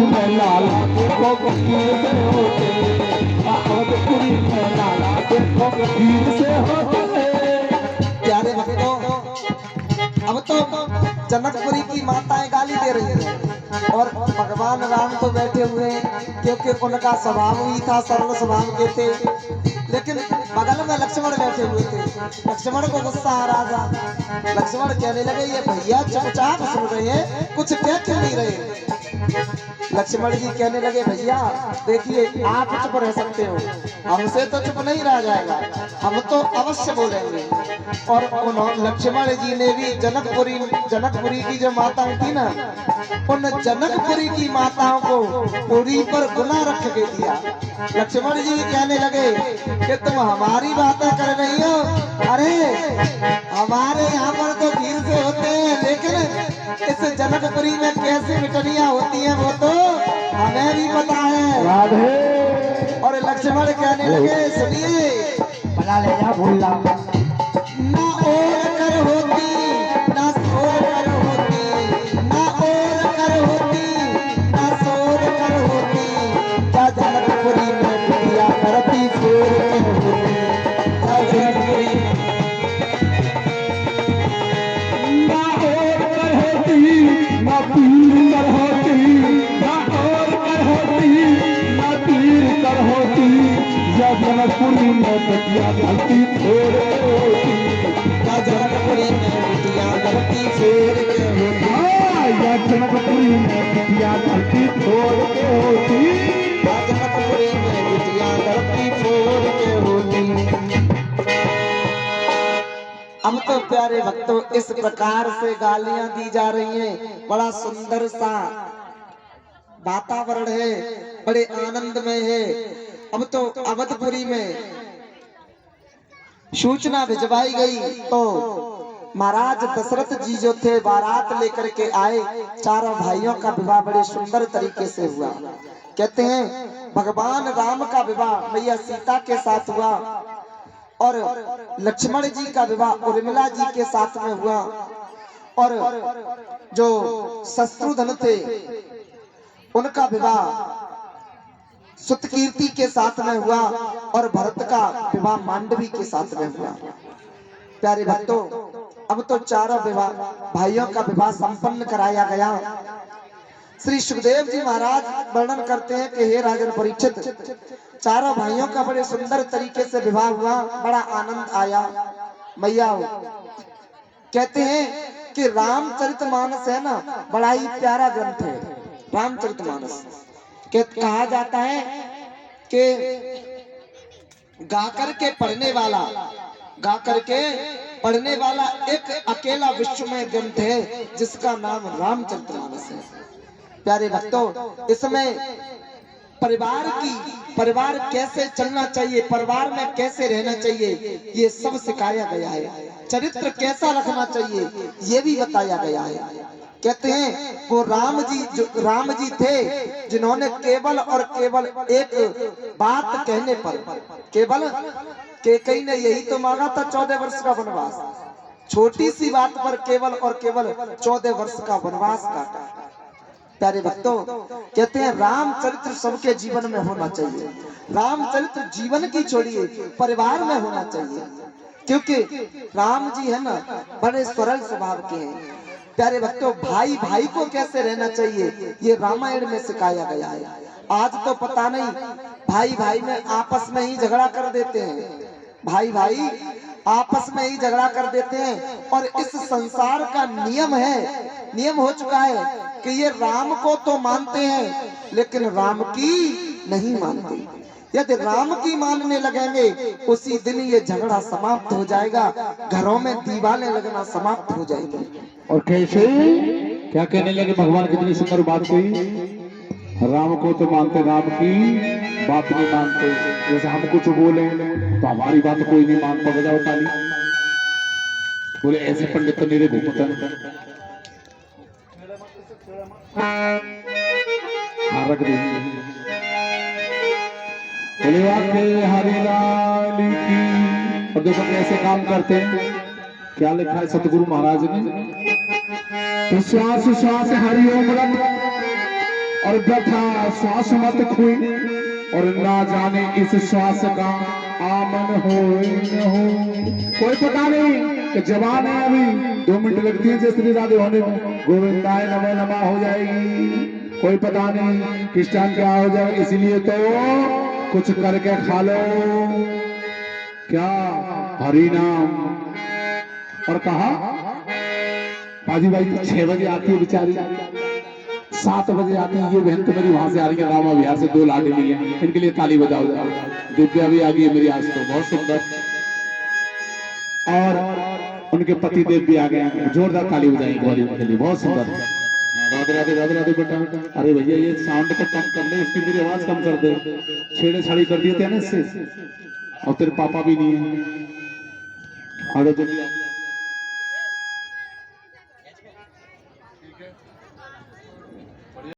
में लाला देखो फकीर से होते, अवधपुरी में लाला देखो फकीर से होते। प्यारे भक्तों, अब तो जनकपुरी की माताएं गाली दे रही हैं और भगवान राम तो बैठे हुए हैं, क्योंकि उनका स्वभाव ही था, सरल स्वभाव के थे। लेकिन बगल में लक्ष्मण बैठे हुए थे। लक्ष्मण को गुस्सा आ रहा था। लक्ष्मण कहने लगे, ये भैया चुपचाप सुन रहे हैं, कुछ कह क्यों नहीं रहे। लक्ष्मण जी कहने लगे, भैया देखिए, आप चुप रह सकते हो, हमसे तो चुप नहीं रह जाएगा, हम तो अवश्य बोलेंगे। और उन्होंने लक्ष्मण जी ने भी जनकपुरी की जो माताएं थी ना, उन जनकपुरी की माताओं को पुरी पर गुना रख के दिया। लक्ष्मण जी कहने लगे कि तुम हमारी बातें कर रही हो, अरे हमारे यहाँ पर तो भीड़ से होते हैं, लेकिन इस जनकपुरी में कैसे मिटनियां होती हैं वो तो हमें भी पता है। राधे और लक्ष्मण कहने लगे, सुनिए, बना ले जा भूला ना और कर होती, ना सोर कर होती, ना और कर होती, ना सोर कर होती, क्या जनकपुरी में बिटिया करती सोर कर होती, क्या जनकपुरी में ना और कर होती, ना पीर कर होती, ना और कर होती, ना पीर कर होती, या जनकपुरी में बिटिया गलती छोड़ के होती, क्या जनकपुरी में बिटिया करती सोर कर होती, हाँ, या जनकपुरी में बिटिया गलती छोड़ के होती। क्या जनकपुरी में बिटिया करती सोर के होती। हम तो प्यारे भक्तों, इस प्रकार से गालियां दी जा रही हैं, बड़ा सुंदर सा वातावरण है, बड़े आनंद में है। अब तो अवधपुरी में सूचना भिजवाई गई तो महाराज दशरथ जी जो थे बारात लेकर के आए। चारों भाइयों का विवाह बड़े सुंदर तरीके से हुआ। कहते हैं भगवान राम का विवाह मैया सीता के साथ हुआ और लक्ष्मण जी का विवाह उर्मिला जी के साथ में हुआ, और जो शत्रुघ्न थे उनका विवाह सुतकीर्ति के साथ में हुआ, और भरत का विवाह मांडवी के साथ में हुआ। प्यारे भक्तों, अब तो चारों विवाह भाइयों का विवाह संपन्न कराया गया। श्री सुखदेव जी महाराज वर्णन करते हैं कि हे राजन परीक्षित, चारों भाइयों का बड़े सुंदर तरीके से विवाह हुआ, बड़ा आनंद आया। मैया कहते हैं कि रामचरितमानस है ना, बड़ा ही प्यारा ग्रंथ है रामचरितमानस। कहा जाता है कि गाकर के पढ़ने वाला एक अकेला विश्व में ग्रंथ है जिसका नाम रामचरितमानस है। प्यारे भक्तों, इसमें परिवार कैसे चलना चाहिए, परिवार में कैसे रहना चाहिए, ये सब सिखाया गया है। चरित्र कैसा रखना चाहिए ये भी बताया गया है। कहते हैं वो राम जी थे जिन्होंने केवल और केवल एक बात कहने पर, केवल कैकेयी ने यही तो मांगा था 14 वर्ष का वनवास, छोटी सी बात पर केवल और केवल 14 वर्ष का वनवास काटा। प्यारे भक्तों, कहते हैं रामचरित्र सबके जीवन में होना चाहिए। रामचरित्र जीवन की छोड़िए परिवार में होना चाहिए, क्योंकि राम जी है ना बड़े सरल स्वभाव के हैं। प्यारे भक्तों, भाई भाई को कैसे रहना चाहिए ये रामायण में सिखाया गया है। आज तो पता नहीं भाई भाई में आपस में ही झगड़ा कर देते हैं, भाई भाई आपस में ही झगड़ा कर देते हैं। और इस संसार का नियम हो चुका है कि ये राम को तो मानते हैं लेकिन राम की नहीं मानते। यदि राम की मानने लगेंगे उसी दिन ये झगड़ा समाप्त हो जाएगा, घरों में दीवारें लगना समाप्त हो जाएंगे। और कैसे क्या कहने लगे, भगवान कितनी सुंदर बात कही, राम को तो मानते, राम की बात नहीं मानते। जैसे हम कुछ बोले तो हमारी बात कोई नहीं मानता, बजाओ ताली। बोले ऐसे पंडित तो मेरे घूमता रख दी। बोले वाके हरिलाल की। और देखो कैसे काम करते हैं, क्या लिखा है सतगुरु महाराज ने, तो श्वास श्वास हरिओम रब और व्यथा श्वास मत खोई, और ना जाने इस श्वास का आमन हो न हो। कोई पता नहीं कि जवान है अभी 2 मिनट लगती है जैसे ज्यादा होने में, गोविंदाय नमः नमः हो जाएगी। कोई पता नहीं किस टाइम क्या हो जाए, इसलिए तो कुछ करके खा लो। क्या हरि नाम। और कहा पाजी भाई 6 बजे आती है बेचारी, 7 बजे आती है। ये बहन तो मेरी वहां से आ रही है, रामा विहार से 2 लाठी ली है, इनके लिए ताली बजाओ। दिव्या भी आ गई है मेरी आज तो, बहुत सुंदर। और उनके पति देव भी आ गए हैं, जोरदार ताली बजाएंगे गौरी उनके लिए, बहुत सुंदर। राधे राधे राधे राधे बेटा। अरे भैया ये साउंड को कम कर ले, इसकी मेरी आवाज कम कर दे, छेड़े छाड़ी कर दिए थे ना इससे। और तेरे पापा भी नहीं है। आगे तो